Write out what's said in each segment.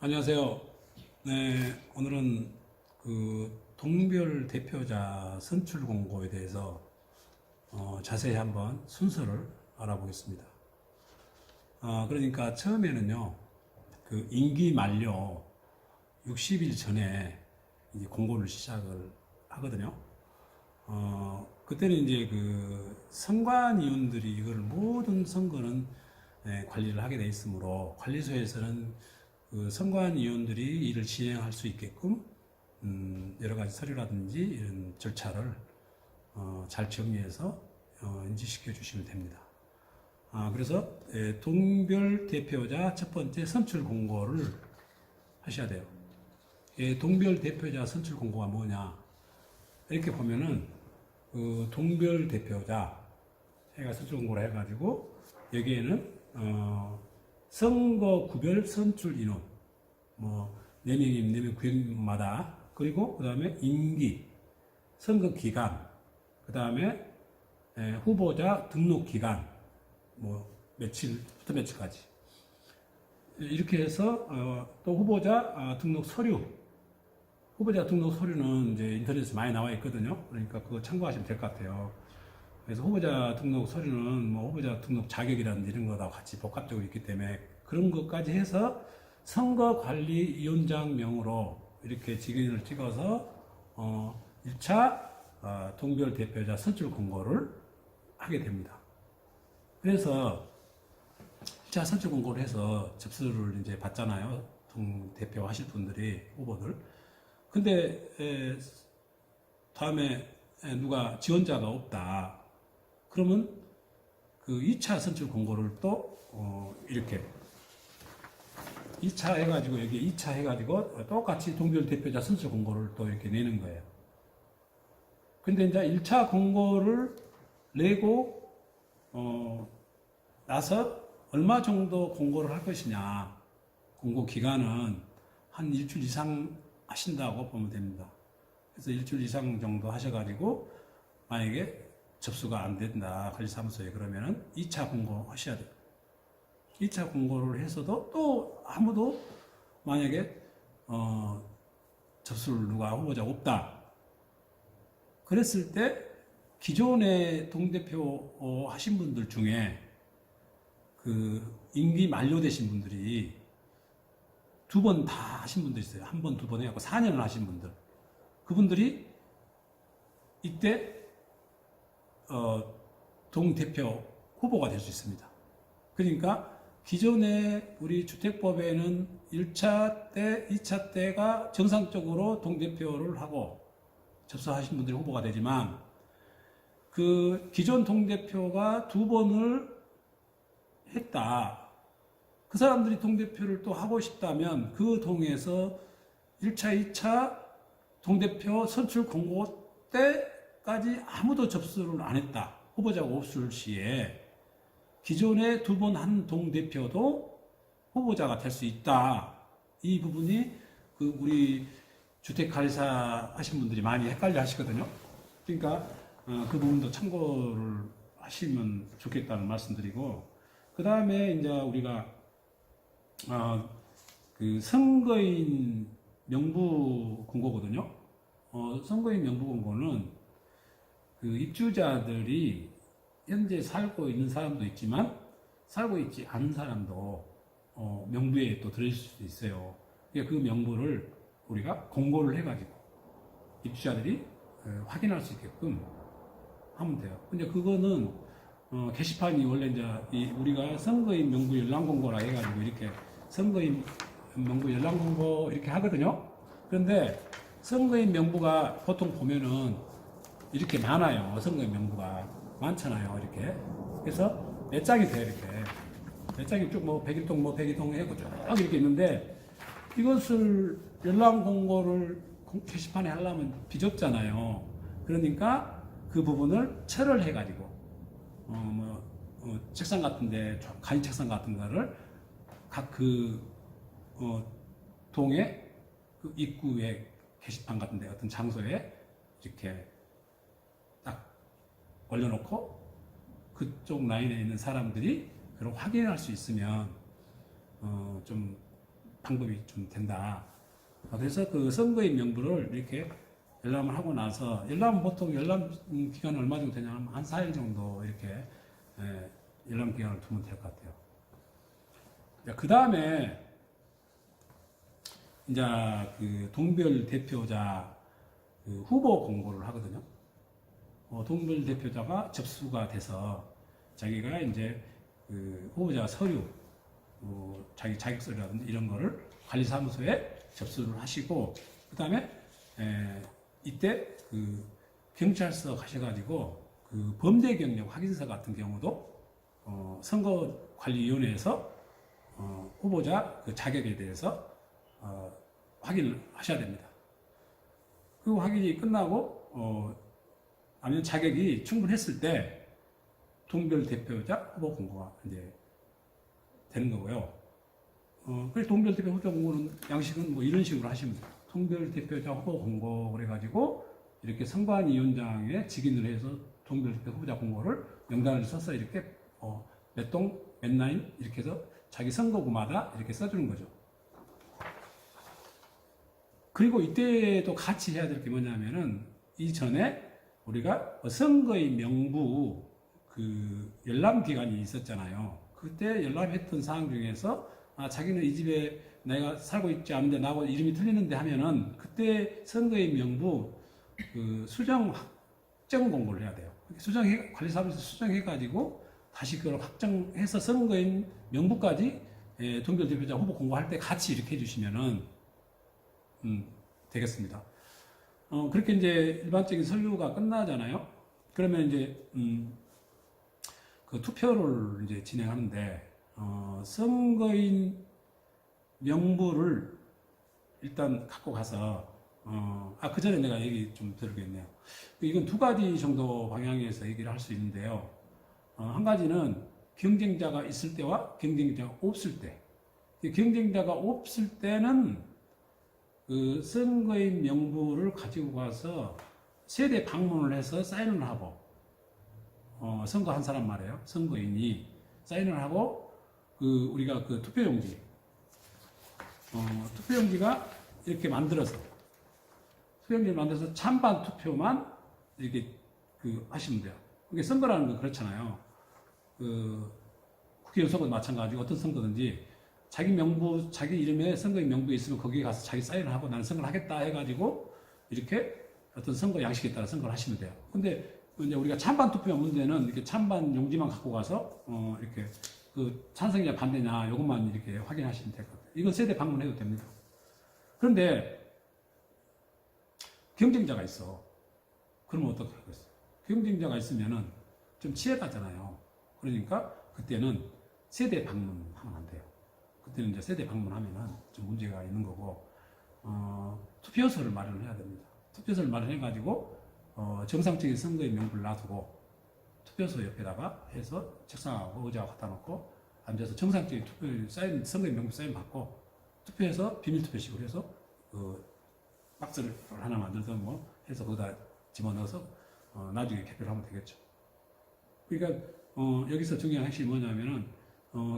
안녕하세요. 네, 오늘은 동별 대표자 선출 공고에 대해서 자세히 한번 순서를 알아보겠습니다. 그러니까 처음에는요, 임기 만료 60일 전에 이제 공고를 시작을 하거든요. 그때는 이제 선관위원들이 이걸 모든 선거는 관리를 하게 돼 있으므로 관리소에서는 선관위원들이 이를 진행할 수 있게끔 여러 가지 서류라든지 이런 절차를 잘 정리해서 인지시켜 주시면 됩니다. 그래서 동별 대표자 첫 번째 선출 공고를 하셔야 돼요. 동별 대표자 선출 공고가 뭐냐? 이렇게 보면은 동별 대표자 해가 선출 공고를 해가지고 여기에는 선거 구별 선출 인원, 4명이면 4명 구역마다, 그리고 그 다음에 임기, 선거 기간, 그 다음에 후보자 등록 기간, 며칠부터 며칠까지. 이렇게 해서, 또 후보자 등록 서류, 후보자 등록 서류는 이제 인터넷에 많이 나와 있거든요. 그러니까 그거 참고하시면 될 것 같아요. 그래서 후보자 등록 서류는 후보자 등록 자격이라든지 이런 거다 같이 복합적으로 있기 때문에 그런 것까지 해서 선거관리위원장 명으로 이렇게 직인을 찍어서 1차 동별 대표자 선출 공고를 하게 됩니다. 그래서 1차 선출 공고를 해서 접수를 이제 받잖아요. 대표 하실 분들이, 후보들. 근데 다음에 누가 지원자가 없다. 그러면 2차 선출 공고를 또 이렇게 2차 해가지고 여기 2차 해가지고 똑같이 동별 대표자 선출 공고를 또 이렇게 내는 거예요. 근데 이제 1차 공고를 내고 나서 얼마 정도 공고를 할 것이냐, 공고 기간은 한 일주일 이상 하신다고 보면 됩니다. 그래서 일주일 이상 정도 하셔가지고 만약에 접수가 안 된다, 관리사무소에, 그러면은 2차 공고 하셔야 돼요. 2차 공고를 해서도 또 아무도 만약에 접수를 누가 후보자가 없다, 그랬을 때 기존에 동대표 하신 분들 중에 임기 만료되신 분들이 2번 다 하신 분들 있어요. 1번, 2번 해갖고 4년을 하신 분들. 그분들이 이때 동대표 후보가 될 수 있습니다. 그러니까 기존에 우리 주택법에는 1차 때, 2차 때가 정상적으로 동대표를 하고 접수하신 분들이 후보가 되지만 기존 동대표가 2번을 했다. 그 사람들이 동대표를 또 하고 싶다면 그 동에서 1차, 2차 동대표 선출 공고 때까지 아무도 접수를 안 했다. 후보자가 없을 시에 기존에 2번 한 동대표도 후보자가 될 수 있다. 이 부분이 우리 주택관리사 하신 분들이 많이 헷갈려 하시거든요. 그러니까 그 부분도 참고를 하시면 좋겠다는 말씀드리고, 그 다음에 이제 우리가 선거인 명부 공고거든요. 선거인 명부 공고는 입주자들이 현재 살고 있는 사람도 있지만 살고 있지 않은 사람도 명부에 또 들어있을 수도 있어요. 그 명부를 우리가 공고를 해가지고 입주자들이 확인할 수 있게끔 하면 돼요. 근데 그거는 게시판이 원래 이제 우리가 선거인 명부 열람 공고라 해가지고 이렇게 선거인 명부 열람 공고 이렇게 하거든요. 그런데 선거인 명부가 보통 보면은 이렇게 많아요. 선거인 명부가 많잖아요. 이렇게. 그래서 몇 장이 돼요. 이렇게. 몇 장이 쭉 100일동 100일동 해고 쭉 이렇게 있는데, 이것을 열람 공고를 게시판에 하려면 비좁잖아요. 그러니까 그 부분을 철을 해가지고 책상 같은데, 간이 책상 같은 거를 각 동의 입구에 게시판 같은데 어떤 장소에 이렇게 딱 올려놓고 그쪽 라인에 있는 사람들이 그걸 확인할 수 있으면 좀 방법이 좀 된다. 그래서 그 선거인 명부를 이렇게 열람을 하고 나서, 열람은 보통 열람 기간은 얼마 정도 되냐면 한 4일 정도 이렇게 열람 기간을 두면 될 것 같아요. 그 다음에 이제 그 동별 대표자 그 후보 공고를 하거든요. 동별 대표자가 접수가 돼서 자기가 이제 그 후보자 서류, 자기 자격서라든지 이런 거를 관리사무소에 접수를 하시고, 그 다음에 이때 그 경찰서 가셔가지고 그 범죄 경력 확인서 같은 경우도 선거관리위원회에서 후보자 그 자격에 대해서 확인을 하셔야 됩니다. 그 확인이 끝나고 아니면 자격이 충분했을 때 동별 대표자 후보 공고가 이제 되는 거고요. 그래서 동별 대표 후보 공고는 양식은 뭐 이런 식으로 하시면 돼요. 동별 대표자 후보 공고 그래가지고 이렇게 선관위원장에 직인을 해서 동별 대표 후보자 공고를 명단을 써서 이렇게 몇 동, 몇 라인 이렇게 해서 자기 선거구마다 이렇게 써주는 거죠. 그리고 이때도 같이 해야 될 게 뭐냐면은 이전에 우리가 선거의 명부 그 열람 기간이 있었잖아요. 그때 열람했던 사항 중에서 자기는 이 집에 내가 살고 있지 않은데 나하고 이름이 틀리는데 하면은 그때 선거의 명부 그 수정 확정 공고를 해야 돼요. 관리사무소에서 수정해가지고 다시 그걸 확정해서 선거인 명부까지 동별 대표자 후보 공고할 때 같이 이렇게 해주시면은 되겠습니다. 그렇게 이제 일반적인 서류가 끝나잖아요. 그러면 이제 그 투표를 이제 진행하는데 선거인 명부를 일단 갖고 가서 그 전에 내가 얘기 좀 드리겠네요. 이건 두 가지 정도 방향에서 얘기를 할 수 있는데요. 한 가지는 경쟁자가 있을 때와 경쟁자가 없을 때. 경쟁자가 없을 때는 그 선거인 명부를 가지고 가서 세대 방문을 해서 사인을 하고, 선거한 사람 말이에요. 선거인이 사인을 하고, 우리가 그 투표용지, 투표용지가 이렇게 만들어서, 투표용지를 만들어서 찬반 투표만 이렇게 하시면 돼요. 이게 선거라는 건 그렇잖아요. 국회의원 선거도 마찬가지고 어떤 선거든지 자기 명부, 자기 이름에 선거인 명부에 있으면 거기에 가서 자기 사인을 하고 나는 선거를 하겠다 해가지고 이렇게 어떤 선거 양식에 따라 선거를 하시면 돼요. 근데 이제 우리가 찬반 투표 문제는 이렇게 찬반 용지만 갖고 가서 이렇게 그 찬성이냐 반대냐 이것만 이렇게 확인하시면 될 것 같아요. 이건 세대 방문해도 됩니다. 그런데 경쟁자가 있어. 그러면 어떻게 하겠어요? 경쟁자가 있으면은 좀 치해가잖아요. 그러니까 그때는 세대 방문하면 안 돼요. 그때는 이제 세대 방문하면은 좀 문제가 있는 거고, 투표소를 마련을 해야 됩니다. 투표소를 마련해가지고, 정상적인 선거인 명부를 놔두고, 투표소 옆에다가 해서 책상하고 의자하고 갖다 놓고, 앉아서 정상적인 선거인 명부 사인 받고, 투표해서 비밀투표식으로 해서, 박스를 하나 만들어서 뭐 해서 거기다 집어넣어서, 나중에 개표를 하면 되겠죠. 그러니까, 여기서 중요한 핵심이 뭐냐면은,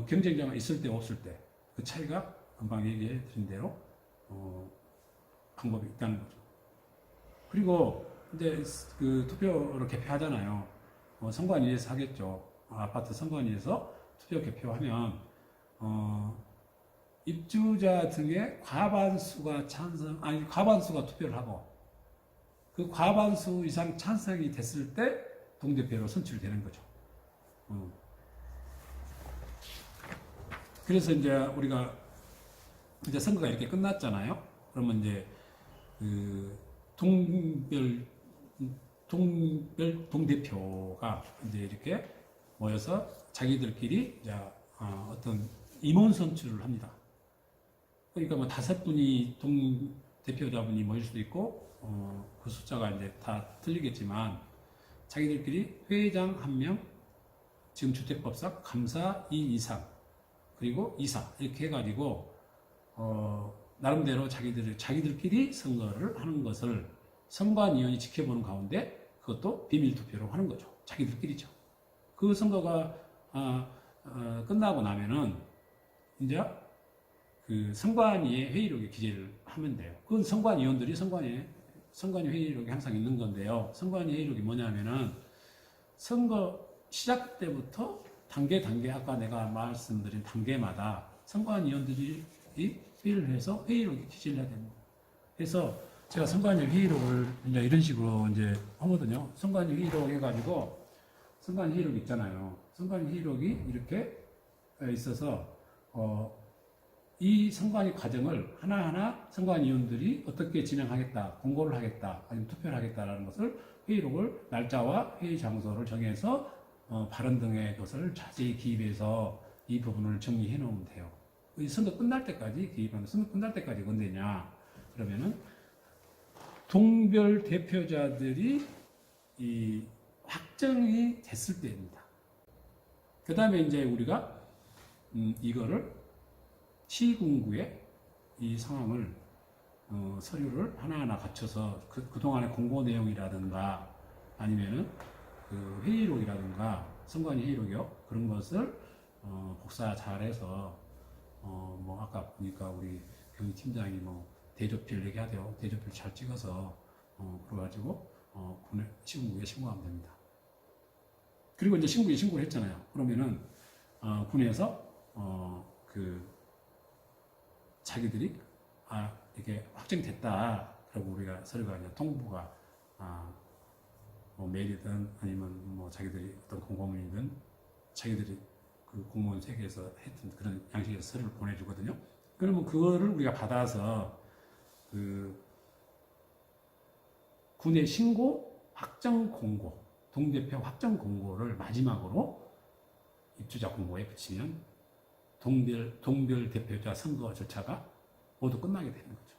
경쟁자가 있을 때 없을 때 그 차이가 금방 얘기해 드린 대로 방법이 있다는 거죠. 그리고 이제 그 투표로 개표하잖아요. 선관위에서 하겠죠. 아파트 선관위에서 투표 개표하면 입주자 등의 과반수가 과반수가 투표를 하고 그 과반수 이상 찬성이 됐을 때 동대표로 선출되는 거죠. 그래서 이제 우리가 이제 선거가 이렇게 끝났잖아요. 그러면 이제 그 동대표가 이제 이렇게 모여서 자기들끼리 이제 어떤 임원 선출을 합니다. 그러니까 뭐 5분이 동대표자분이 모일 수도 있고 그 숫자가 이제 다 틀리겠지만 자기들끼리 회장 1명, 지금 주택법상 감사 2 이상 그리고 이사 이렇게 해가지고 나름대로 자기들끼리 선거를 하는 것을 선관위원이 지켜보는 가운데 그것도 비밀 투표로 하는 거죠. 자기들끼리죠. 그 선거가 끝나고 나면은 이제 그 선관위의 회의록에 기재를 하면 돼요. 그건 선관위원들이 선관위 회의록이 항상 있는 건데요. 선관위 회의록이 뭐냐면은 선거 시작 때부터 단계 아까 내가 말씀드린 단계마다 선관위원들이 회의를 해서 회의록에 기재를 해야 됩니다. 그래서 제가 선관위 회의록을 이제 이런 식으로 이제 하거든요. 선관위 회의록 해가지고 선관위 회의록 있잖아요. 선관위 회의록이 이렇게 있어서 이 선관위 과정을 하나하나 선관위원들이 어떻게 진행하겠다, 공고를 하겠다, 아니면 투표를 하겠다라는 것을 회의록을 날짜와 회의 장소를 정해서 발언 등의 것을 자세히 기입해서 이 부분을 정리해 놓으면 돼요. 이 선거 끝날 때까지 기입하는 선거 끝날 때까지 언제냐? 그러면은 동별 대표자들이 이 확정이 됐을 때입니다. 그 다음에 이제 우리가 이거를 시군구에 이 상황을 서류를 하나하나 갖춰서 그동안의 공고 내용이라든가 아니면은 그 회의록이라든가 선관위 회의록이요 그런 것을 복사 잘해서 뭐 아까 보니까 우리 경위팀장이 뭐 대조필 얘기하대요. 대조필 잘 찍어서 그래가지고 군에 시군구에 신고하면 됩니다. 그리고 이제 신고를 했잖아요. 그러면은 군에서 그 자기들이 이게 확정됐다. 그리고 우리가 서류가 이제 통보가 뭐 메일이든 아니면 뭐 자기들이 어떤 공고문이든 자기들이 그 공무원 세계에서 했던 그런 양식의 서류를 보내주거든요. 그러면 그거를 우리가 받아서 그 군의 신고 확정 공고, 동대표 확정 공고를 마지막으로 입주자 공고에 붙이면 동별 대표자 선거 절차가 모두 끝나게 되는 거죠.